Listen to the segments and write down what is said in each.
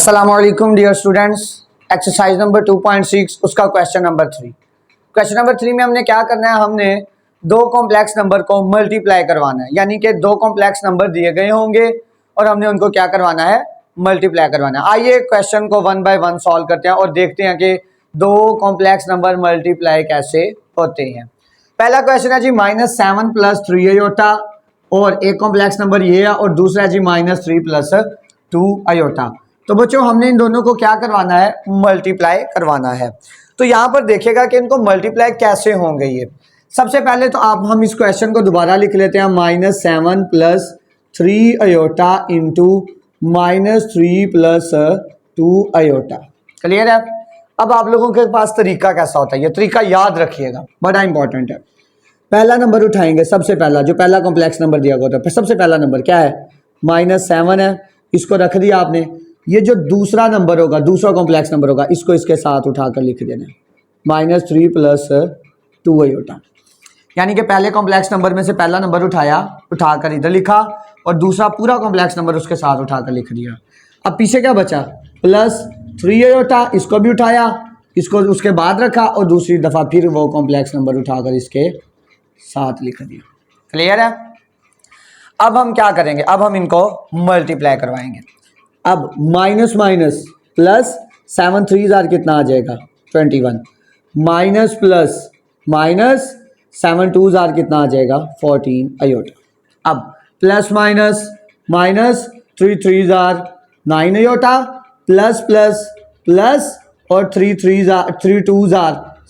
अस्सलाम वालेकुम dear students. Exercise number 2.6 उसका क्वेश्चन नंबर 3। क्वेश्चन नंबर 3 में हमने क्या करना है, हमने दो कॉम्प्लेक्स नंबर को मल्टीप्लाई करवाना है। यानी कि दो कॉम्प्लेक्स नंबर दिए गए होंगे और हमने उनको क्या करवाना है, मल्टीप्लाई करवाना है। आइए क्वेश्चन को वन बाय वन सॉल्व करते हैं और देखते हैं कि दो कॉम्प्लेक्स नंबर मल्टीप्लाई कैसे होते हैं। पहला क्वेश्चन है जी -7 + 3 आयोटा, और एक कॉम्प्लेक्स नंबर ये है और दूसरा है जी -3 + 2 आयोटा। तो बच्चों हमने इन दोनों को क्या करवाना है, मल्टीप्लाई करवाना है। तो यहाँ पर देखिएगा कि इनको मल्टीप्लाई कैसे होंगे। ये सबसे पहले तो आप हम इस क्वेश्चन को दोबारा लिख लेते हैं, -7 + 3 आयोटा इंटू -3 + 2 आयोटा। क्लियर है। अब आप लोगों के पास तरीका कैसा होता है, ये तरीका याद रखिएगा, बड़ा इंपॉर्टेंट है। पहला नंबर उठाएंगे, सबसे पहला जो पहला कॉम्प्लेक्स नंबर दिया होता है, सबसे पहला नंबर क्या है, -7 है, इसको रख दिया आपने। ये जो दूसरा नंबर होगा, दूसरा कॉम्प्लेक्स नंबर होगा, इसको इसके साथ उठाकर लिख देना, -3 + 2 आयोटा। यानी कि पहले कॉम्प्लेक्स नंबर में से पहला नंबर उठाकर इधर लिखा और दूसरा पूरा कॉम्प्लेक्स नंबर उसके साथ उठाकर लिख दिया। अब पीछे क्या बचा, +3 आयोटा, इसको भी उठाया, इसको उसके बाद रखा और दूसरी दफ़ा फिर वो कॉम्प्लेक्स नंबर उठाकर इसके साथ लिख दिया। क्लियर है। अब हम क्या करेंगे, अब हम इनको मल्टीप्लाई करवाएंगे। अब माइनस माइनस प्लस 7 3 कितना आ जाएगा, 21, माइनस प्लस माइनस 7 2 कितना आ जाएगा, 14 आयोटा। अब plus minus minus 3 3 9 iota, plus plus plus और 3 2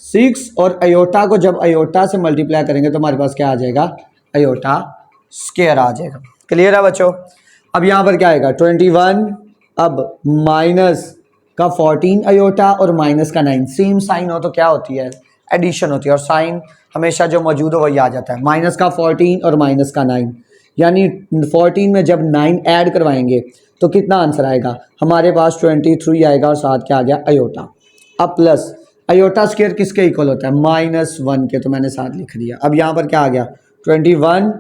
6, और आयोटा को जब आयोटा से मल्टीप्लाई करेंगे तो हमारे पास क्या आ जाएगा, आयोटा स्क्वायर आ जाएगा। क्लियर है बच्चों। अब यहाँ पर क्या आएगा, 21, अब माइनस का 14 आयोटा और माइनस का 9, सेम साइन हो तो क्या होती है, एडिशन होती है, और साइन हमेशा जो मौजूद हो वही आ जाता है। माइनस का 14 और माइनस का 9, यानी 14 में जब 9 ऐड करवाएंगे तो कितना आंसर आएगा, हमारे पास 23 आएगा और साथ क्या आ गया, आयोटा। अब प्लस आयोटा स्क्वायर किसके इक्वल होता है, -1 के, तो मैंने साथ लिख दिया। अब यहाँ पर क्या आ गया, 21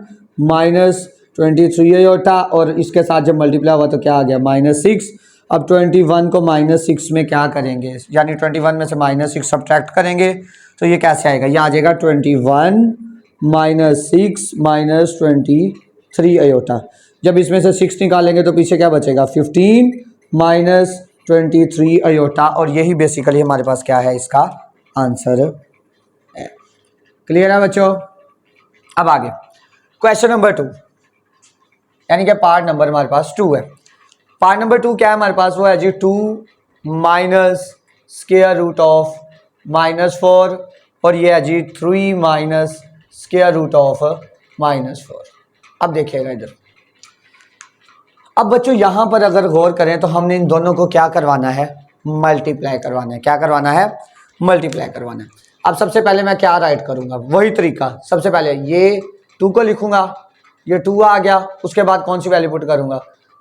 -23 आयोटा और इसके साथ जब मल्टीप्लाई हुआ तो क्या आ गया, -6। अब 21 को -6 में क्या करेंगे, यानी 21 में से -6 सब्ट्रैक्ट करेंगे तो ये कैसे आएगा, ये आ जाएगा 21 -6 -23 आयोटा। जब इसमें से 6 निकालेंगे तो पीछे क्या बचेगा, 15 -23 आयोटा, और यही बेसिकली हमारे पास क्या है, इसका आंसर है। क्लियर है बच्चों। अब आगे क्वेश्चन नंबर 2, यानी कि पार्ट नंबर हमारे पास 2 है। पार्ट नंबर 2 क्या है हमारे पास, वो है जी 2 माइनस स्क्वायर रूट ऑफ -4, और ये है जी 3 माइनस स्क्वायर रूट ऑफ -4। अब देखिएगा इधर, अब बच्चों यहाँ पर अगर गौर करें तो हमने इन दोनों को क्या करवाना है, मल्टीप्लाई करवाना है। क्या करवाना है, मल्टीप्लाई करवाना है। अब सबसे पहले मैं क्या राइट करूँगा, वही तरीका, सबसे पहले ये 2 को लिखूँगा, ये 2 आ गया, उसके बाद कौन सी वैल्यू पुट करूँगा,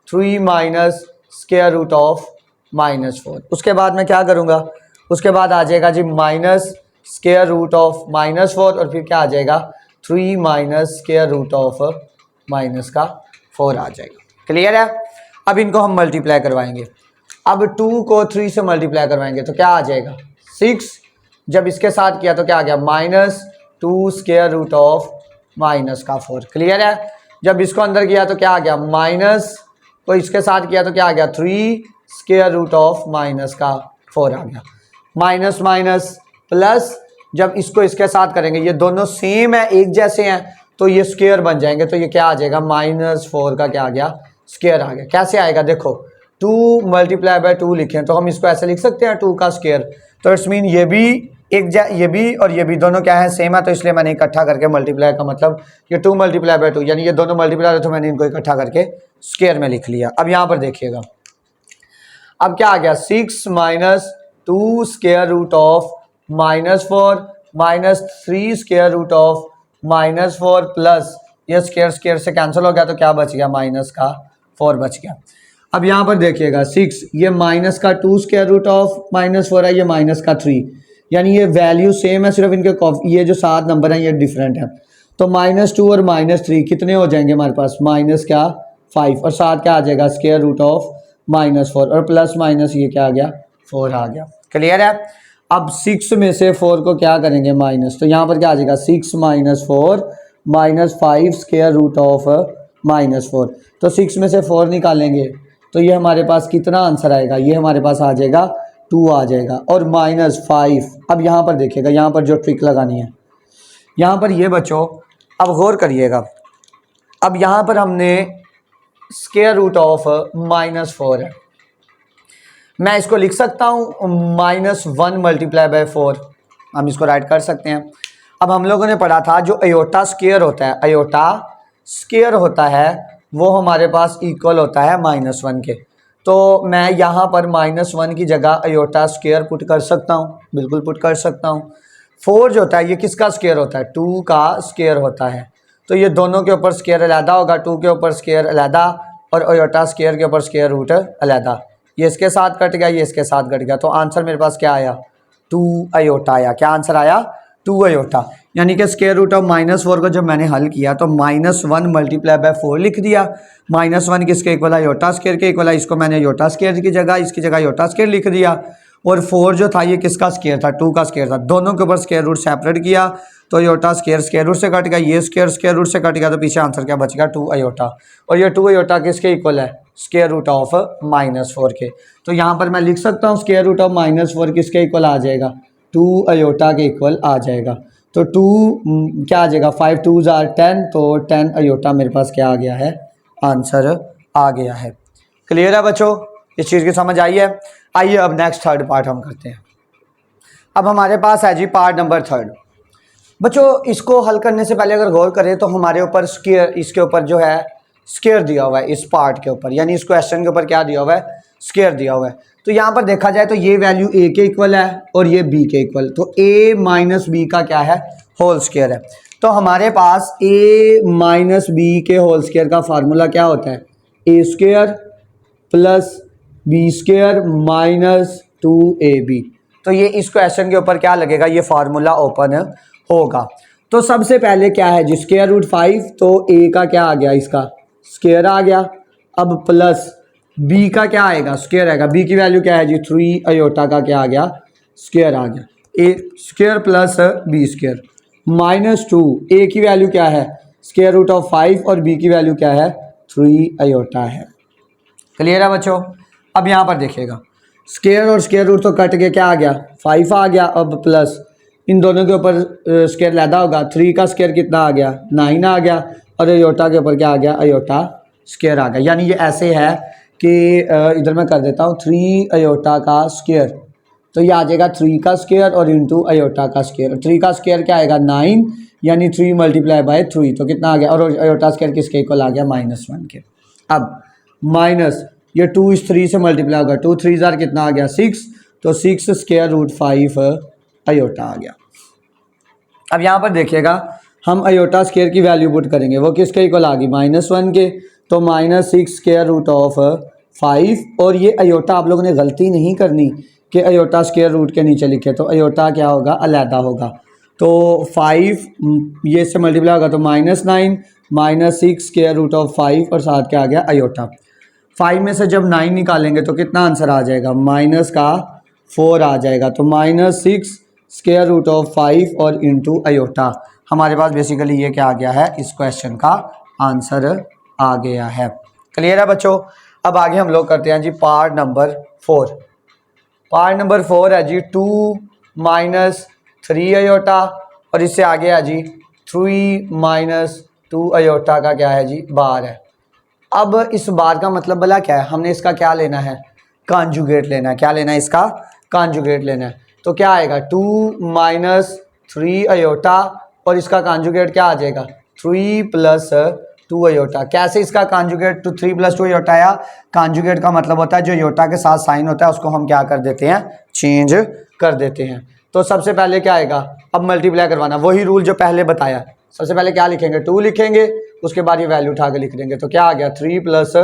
3 माइनस स्क्वायर रूट ऑफ -4। उसके बाद मैं क्या करूँगा, उसके बाद आ जाएगा जी माइनस स्क्वायर रूट ऑफ -4, और फिर क्या आ जाएगा, 3 माइनस स्क्वायर रूट ऑफ -4 आ जाएगा। क्लियर है। अब इनको हम मल्टीप्लाई करवाएंगे। अब 2 को 3 से मल्टीप्लाई करवाएंगे तो क्या आ जाएगा, 6। जब इसके साथ किया तो क्या आ गया, -2 स्क्वायर रूट ऑफ -4। क्लियर है। जब इसको अंदर किया तो क्या आ गया, माइनस को इसके साथ किया तो क्या आ गया, 3 स्क्वायर रूट ऑफ -4 आ गया। माइनस माइनस प्लस, जब इसको इसके साथ करेंगे, ये दोनों सेम है, एक जैसे हैं, तो ये स्क्वायर बन जाएंगे, तो ये क्या आ जाएगा, -4 का क्या आ गया, स्क्वायर आ गया। कैसे आएगा, देखो 2 × 2 लिखें तो हम इसको ऐसे लिख सकते हैं, 2 का स्क्वायर। तो इट्स मीन ये भी ये भी और ये भी दोनों क्या है, सेम है, तो इसलिए मैंने इकट्ठा करके मल्टीप्लाई का मतलब ये 2 × 2, यानी ये दोनों मल्टीप्लाई, तो मैंने इनको इकट्ठा करके स्क्वायर में लिख लिया। अब यहाँ पर देखिएगा, अब क्या आ गया, 6 minus 2 square root of -4 -3 square root of -4 plus ये स्क्वायर से कैंसिल हो गया तो क्या बच गया, -4 बच गया। अब यहाँ पर देखिएगा 6, ये माइनस का 2 स्क्वायर रूट ऑफ -4 है, ये माइनस का 3, यानी ये वैल्यू सेम है, सिर्फ इनके ये जो 7 नंबर हैं ये डिफरेंट है। तो -2 और -3 कितने हो जाएंगे हमारे पास, -5, और साथ क्या आ जाएगा, स्क्वायर रूट ऑफ -4 और प्लस माइनस ये क्या आ गया 4 आ गया। क्लियर है। अब 6 में से 4 को क्या करेंगे माइनस, तो यहाँ पर क्या आ जाएगा 6 - 4 -5 स्क्वायर रूट ऑफ -4। तो 6 में से 4 निकालेंगे तो ये हमारे पास कितना आंसर आएगा, ये हमारे पास आ जाएगा 2 आ जाएगा। और -5, अब यहाँ पर देखिएगा, यहाँ पर जो ट्रिक लगानी है, यहाँ पर ये बच्चों अब गौर करिएगा। अब यहाँ पर हमने स्क्वायर रूट ऑफ -4 है, मैं इसको लिख सकता हूँ -1 × 4, हम इसको राइट कर सकते हैं। अब हम लोगों ने पढ़ा था जो अयोटा स्क्वायर होता है, अयोटा स्क्वायर होता है वो हमारे पास इक्वल होता है -1 के। तो मैं यहाँ पर -1 की जगह अयोटा स्क्वायर पुट कर सकता हूँ, बिल्कुल पुट कर सकता हूँ। 4 जो होता है ये किसका स्क्वायर होता है, 2 का स्क्वायर होता है। तो ये दोनों के ऊपर स्क्वायर अलहदा होगा, 2 के ऊपर स्क्वायर अलहदा और अयोटा स्क्वायर के ऊपर स्क्वायर रूट अलहदा। ये इसके साथ कट गया, ये इसके साथ कट गया, तो आंसर मेरे पास क्या आया 2 अयोटा आया। क्या आंसर आया 2 अयोटा। यानी कि स्क्वायर रूट ऑफ -4 को जब मैंने हल किया तो -1 × 4 लिख दिया। -1 किसके इक्वल है, अयोटा स्क्वायर के इक्वल है, इसको मैंने अयोटा स्क्वायर की जगह, इसकी जगह अयोटा स्क्वायर लिख दिया। और 4 जो था ये किसका स्क्वायर था, 2 का स्क्वायर था, दोनों के ऊपर स्क्वायर रूट सेपरेट किया तो अयोटा स्क्वायर स्क्वायर रूट से कट गया, ये स्क्वायर रूट से कट गया, तो पीछे आंसर क्या बच गया 2 अयोटा। और ये 2 अयोटा किसके इक्वल है, स्क्वायर रूट ऑफ -4 के। तो यहाँ पर मैं लिख सकता हूँ स्क्वायर रूट ऑफ -4 किसके इक्वल आ जाएगा, 2 अयोटा के इक्वल आ जाएगा। तो 2 क्या आ जाएगा, 5 × 2 = 10, तो 10 अयोटा मेरे पास क्या आ गया है, आंसर आ गया है। क्लियर है बच्चों, इस चीज़ की समझ आई है। आइए अब नेक्स्ट थर्ड पार्ट हम करते हैं। अब हमारे पास है जी पार्ट नंबर 3। बच्चों इसको हल करने से पहले अगर गौर करें तो हमारे ऊपर स्क्वायर, इसके ऊपर जो है स्क्वायर दिया हुआ है, इस पार्ट के ऊपर, यानी इस क्वेश्चन के ऊपर क्या दिया हुआ है, स्क्वायर दिया हुआ है। तो यहाँ पर देखा जाए तो ये वैल्यू a के इक्वल है और ये b के इक्वल, तो a - b का क्या है, होल स्क्वायर है। तो हमारे पास a - b के होल स्क्वायर का फार्मूला क्या होता है, a² + b² - 2ab। तो ये इस क्वेश्चन के ऊपर क्या लगेगा, ये फार्मूला ओपन होगा। तो सबसे पहले क्या है जी, स्क्वायर रूट 5, तो a का क्या आ गया, इसका स्क्वायर आ गया। अब प्लस b का क्या आएगा, स्क्वायर आएगा। b की वैल्यू क्या है जी 3 अयोटा का क्या आ गया, स्क्वायर आ गया। a² + b² - 2, a की वैल्यू क्या है, स्क्वायर रूट ऑफ 5 और b की वैल्यू क्या है 3 अयोटा है। क्लियर है बच्चों। अब यहाँ पर देखिएगा स्क्वायर और स्क्वायर रूट तो कट के क्या आ गया 5 आ गया। अब प्लस इन दोनों के ऊपर स्क्वायर लैदा होगा, 3 का स्क्वायर कितना आ गया 9 आ गया, और अयोटा के ऊपर क्या आ गया, अयोटा स्क्वायर आ गया। यानी ये ऐसे है कि इधर मैं कर देता हूँ 3 अयोटा का स्क्वायर, तो ये आ जाएगा 3 का स्क्वायर और इंटू अयोटा का स्क्वायर। 3 का स्क्वायर क्या आएगा 9, यानी 3 × 3, तो कितना आ गया, और अयोटा स्क्वायर किसके इक्वल आ गया -1 के। अब माइनस ये 2 इस 3 से मल्टीप्लाई होगा, 2 3 जार कितना आ गया 6, तो 6 स्क्वायर रूट 5 अयोटा आ गया। अब यहाँ पर देखिएगा हम अयोटा स्क्वायर की वैल्यू पुट करेंगे, वो किसके इक्वल आ गई -1 के, तो -6 स्क्वायर रूट ऑफ 5। और ये अयोटा आप लोगों ने गलती नहीं करनी कि अयोटा स्क्वायर रूट के नीचे लिखे, तो अयोटा क्या होगा अलहदा होगा। तो 5 ये से मल्टीप्लाई होगा तो -9 -6 स्क्वायर रूट ऑफ 5 और साथ क्या आ गया अयोटा। 5 में से जब 9 निकालेंगे तो कितना आंसर आ जाएगा, -4 आ जाएगा। तो -6 स्क्वायर रूट ऑफ 5 और इंटू अयोटा, हमारे पास बेसिकली ये क्या आ गया है, इस क्वेश्चन का आंसर आ गया है। क्लियर है बच्चों। अब आगे हम लोग करते हैं जी पार्ट नंबर 4। पार्ट नंबर 4 है जी 2 - 3 अयोटा, और इससे आगे है जी 3 - 2 अयोटा का क्या है जी बार है। अब इस बार का मतलब भला क्या है, हमने इसका क्या लेना है, कॉन्जुगेट लेना है। क्या लेना है, इसका कॉन्जुगेट लेना है। तो क्या आएगा 2 - 3 अयोटा, और इसका कॉन्जुगेट क्या आ जाएगा 3 + 2 अयोटा। कैसे इसका कॉन्जुगेट 3 + 2 अयोटा आया, कॉन्जुगेट का मतलब होता है जो अयोटा के साथ साइन होता है उसको हम क्या कर देते हैं, चेंज कर देते हैं। तो सबसे पहले क्या आएगा, अब मल्टीप्लाई करवाना, वही रूल जो पहले बताया। सबसे पहले क्या लिखेंगे 2 लिखेंगे, उसके बाद ये वैल्यू उठा के लिख देंगे, तो क्या आ गया 3 +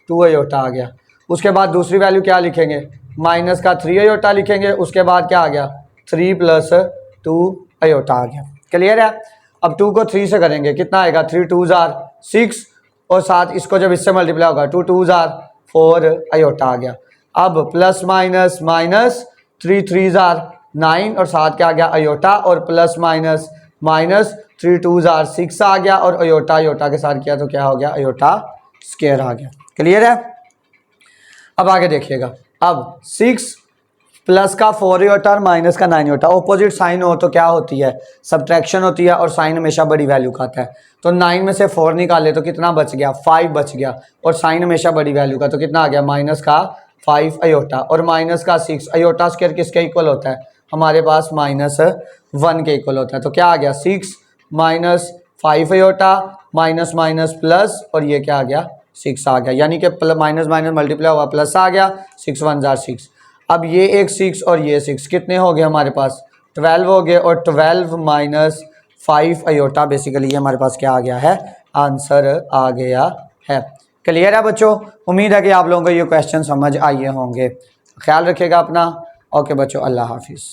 2 अयोटा आ गया। उसके बाद दूसरी वैल्यू क्या लिखेंगे, माइनस का 3 अयोटा लिखेंगे, उसके बाद क्या आ गया 3 + 2 अयोटा आ गया। क्लियर है। अब 2 को 3 से करेंगे कितना आएगा, 3 2 जार 6, और साथ इसको जब इससे मल्टीप्लाई होगा 2 2 जार 4 अयोटा आ गया। अब प्लस माइनस माइनस 3 3 जार 9 और साथ क्या आ गया अयोटा, और प्लस माइनस माइनस 3 2 जार 6 आ गया, और अयोटा अयोटा के साथ किया तो क्या हो गया अयोटा स्क्वायर आ गया। क्लियर है। अब आगे देखिएगा, अब 6 प्लस का 4 अयोटा और माइनस का 9 अयोटा, ऑपोजिट साइन हो तो क्या होती है सब्ट्रैक्शन होती है, और साइन हमेशा बड़ी वैल्यू का आता है। तो 9 में से 4 निकाले तो कितना बच गया 5 बच गया, और साइन हमेशा बड़ी वैल्यू का, तो कितना आ गया माइनस का 5 अयोटा, और माइनस का 6 अयोटा स्क्वायर किसके इक्वल होता है हमारे पास -1 के इक्वल होता है। तो क्या आ गया 6 minus 5 iota minus minus plus, और ये क्या आ गया 6 आ गया, यानी कि माइनस माइनस मल्टीप्लाई हुआ प्लस आ गया, 6 1 जार 6। अब ये एक 6 और ये 6 कितने हो गए हमारे पास 12 हो गए, और 12 माइनस 5 अयोटा बेसिकली ये हमारे पास क्या आ गया है आंसर आ गया है। क्लियर है बच्चों, उम्मीद है कि आप लोगों को ये क्वेश्चन समझ आए होंगे। ख्याल रखिएगा अपना। ओके बच्चों, अल्लाह हाफिज़।